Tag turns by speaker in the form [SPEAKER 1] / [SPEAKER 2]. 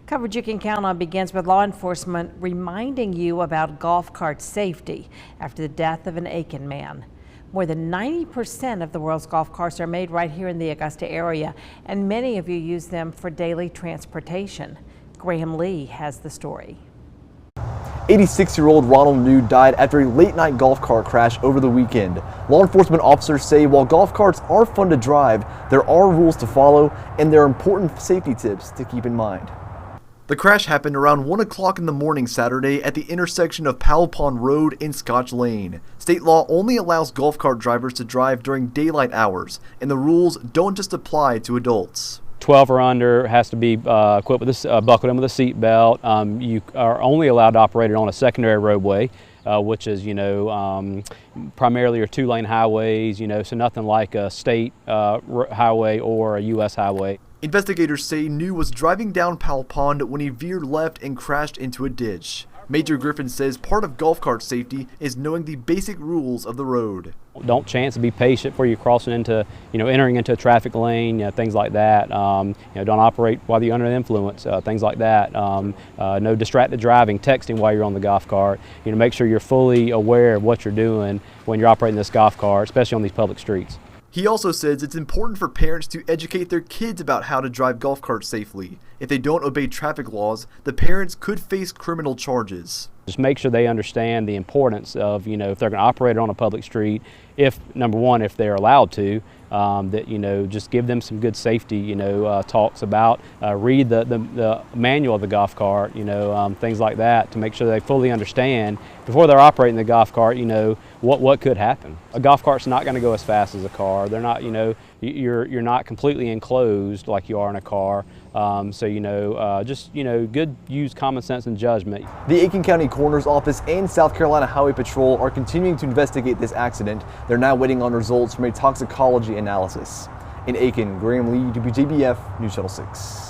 [SPEAKER 1] Coverage you can count on begins with law enforcement reminding you about golf cart safety after the death of an Aiken man. More than 90% of the world's golf carts are made right here in the Augusta area, and many of you use them for daily transportation. Graham Lee has the story.
[SPEAKER 2] 86-year-old Ronald died after a late-night golf cart crash over the weekend. Law enforcement officers say while golf carts are fun to drive, there are rules to follow and there are important safety tips to keep in mind. The crash happened around 1 o'clock in the morning Saturday at the intersection of Powell Pond Road and Scotch Lane. State law only allows golf cart drivers to drive during daylight hours, and the rules don't just apply to adults.
[SPEAKER 3] 12 or under has to be equipped with buckled in with a seat belt. You are only allowed to operate it on a secondary roadway, which is, primarily your two-lane highways, so nothing like a state highway or a U.S. highway.
[SPEAKER 2] Investigators say New was driving down Powell Pond when he veered left and crashed into a ditch. Major Griffin says part of golf cart safety is knowing the basic rules of the road.
[SPEAKER 3] Don't chance to be patient before you're crossing into, entering into a traffic lane, things like that. Don't operate while you're under the influence, things like that. No distracted driving, texting while you're on the golf cart. Make sure you're fully aware of what you're doing when you're operating this golf cart, especially on these public streets.
[SPEAKER 2] He also says it's important for parents to educate their kids about how to drive golf carts safely. If they don't obey traffic laws, the parents could face criminal charges.
[SPEAKER 3] Just make sure they understand the importance of, if they're going to operate on a public street, number one, if they're allowed to, just give them some good safety, talks about, read the manual of the golf cart, things like that, to make sure they fully understand before they're operating the golf cart, what could happen. A golf cart's not going to go as fast as a car. They're not, you're not completely enclosed like you are in a car. Good use common sense and judgment.
[SPEAKER 2] The Aiken County Coroner's Office and South Carolina Highway Patrol are continuing to investigate this accident. They're now waiting on results from a toxicology analysis. In Aiken, Graham Lee, WJBF News Channel 6.